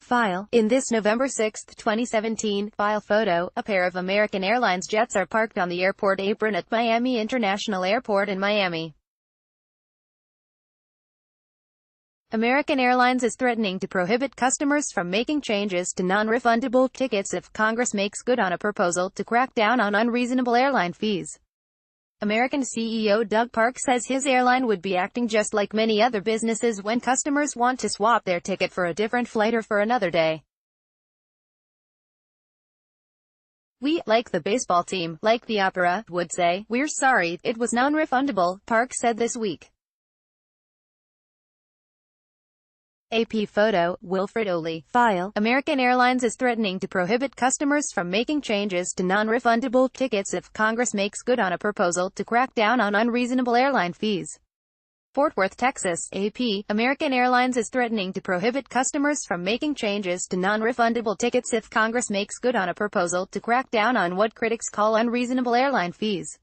File. In this November 6, 2017, file photo, a pair of American Airlines jets are parked on the airport apron at Miami International Airport in Miami. American Airlines is threatening to prohibit customers from making changes to non-refundable tickets if Congress makes good on a proposal to crack down on unreasonable airline fees. American CEO Doug Park says his airline would be acting just like many other businesses when customers want to swap their ticket for a different flight or for another day. "We, like the baseball team, like the opera, would say, we're sorry, it was non-refundable," Park said this week. AP photo, Wilfred Oley. File. American Airlines is threatening to prohibit customers from making changes to non-refundable tickets if Congress makes good on a proposal to crack down on unreasonable airline fees. Fort Worth, Texas. AP. American Airlines is threatening to prohibit customers from making changes to non-refundable tickets if Congress makes good on a proposal to crack down on what critics call unreasonable airline fees.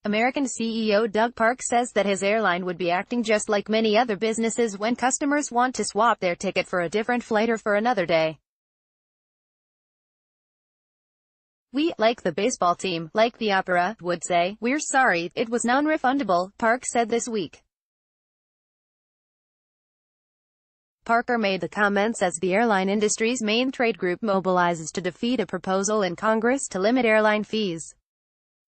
American CEO Doug Park says that his airline would be acting just like many other businesses when customers want to swap their ticket for a different flight or for another day. "We, like the baseball team, like the opera, would say, we're sorry, it was non-refundable," Park said this week. Parker made the comments as the airline industry's main trade group mobilizes to defeat a proposal in Congress to limit airline fees.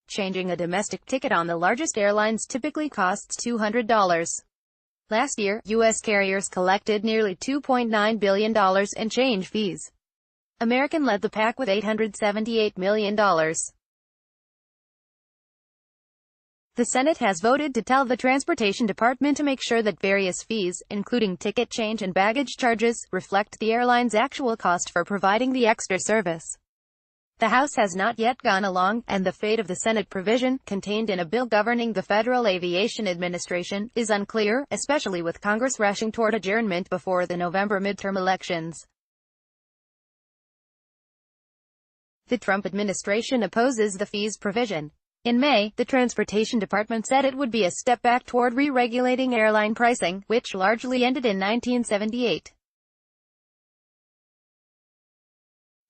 Changing a domestic ticket on the largest airlines typically costs $200. Last year, U.S. carriers collected nearly $2.9 billion in change fees. American led the pack with $878 million. The Senate has voted to tell the Transportation Department to make sure that various fees, including ticket change and baggage charges, reflect the airline's actual cost for providing the extra service. The House has not yet gone along, and the fate of the Senate provision, contained in a bill governing the Federal Aviation Administration, is unclear, especially with Congress rushing toward adjournment before the November midterm elections. The Trump administration opposes the fees provision. In May, the Transportation Department said it would be a step back toward re-regulating airline pricing, which largely ended in 1978.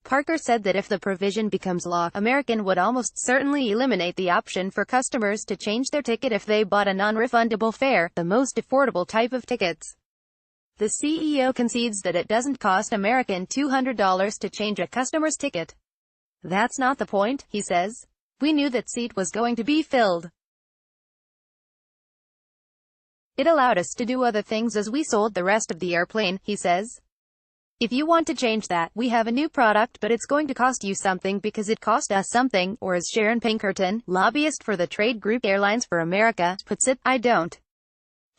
Parker said that if the provision becomes law, American would almost certainly eliminate the option for customers to change their ticket if they bought a non-refundable fare, the most affordable type of tickets. The CEO concedes that it doesn't cost American $200 to change a customer's ticket. "That's not the point," he says. "We knew that seat was going to be filled. It allowed us to do other things as we sold the rest of the airplane," he says. "If you want to change that, we have a new product, but it's going to cost you something because it cost us something," or as Sharon Pinkerton, lobbyist for the trade group Airlines for America, puts it, "I don't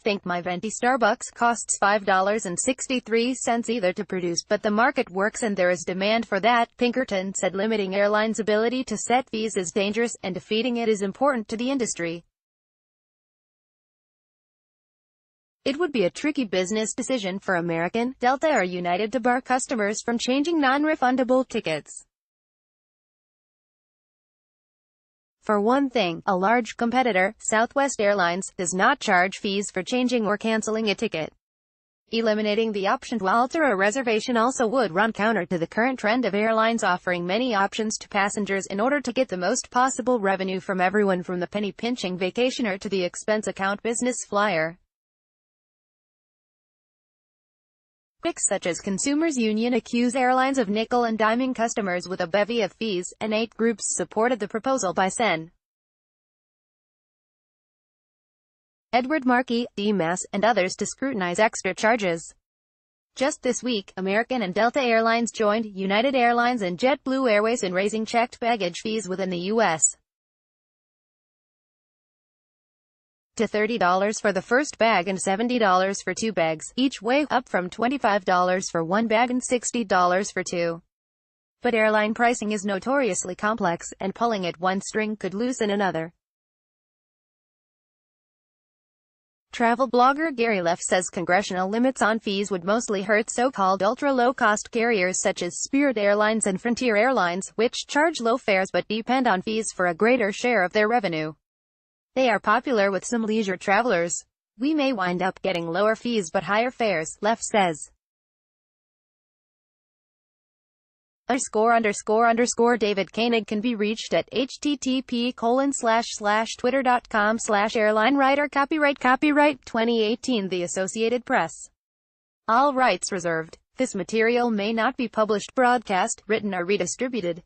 think my venti Starbucks costs $5.63 either to produce, but the market works and there is demand for that." Pinkerton said limiting airlines' ability to set fees is dangerous, and defeating it is important to the industry. "It would be a tricky business decision for American, Delta or United to bar customers from changing non-refundable tickets. For one thing, a large competitor, Southwest Airlines, does not charge fees for changing or canceling a ticket. Eliminating the option to alter a reservation also would run counter to the current trend of airlines offering many options to passengers in order to get the most possible revenue from everyone from the penny-pinching vacationer to the expense account business flyer." Critics such as Consumers Union accuse airlines of nickel and diming customers with a bevy of fees, and 8 groups supported the proposal by Sen. Edward Markey, DMAS, and others to scrutinize extra charges. Just this week, American and Delta Airlines joined United Airlines and JetBlue Airways in raising checked baggage fees within the U.S. to $30 for the first bag and $70 for 2 bags, each way, up from $25 for 1 bag and $60 for 2. But airline pricing is notoriously complex, and pulling at one string could loosen another. Travel blogger Gary Leff says congressional limits on fees would mostly hurt so-called ultra-low-cost carriers such as Spirit Airlines and Frontier Airlines, which charge low fares but depend on fees for a greater share of their revenue. They are popular with some leisure travelers. We may wind up getting lower fees but higher fares, Leff says. David Koenig can be reached at http://twitter.com/airlinewriter. Copyright 2018 The Associated Press. All rights reserved. This material may not be published, broadcast, written or redistributed.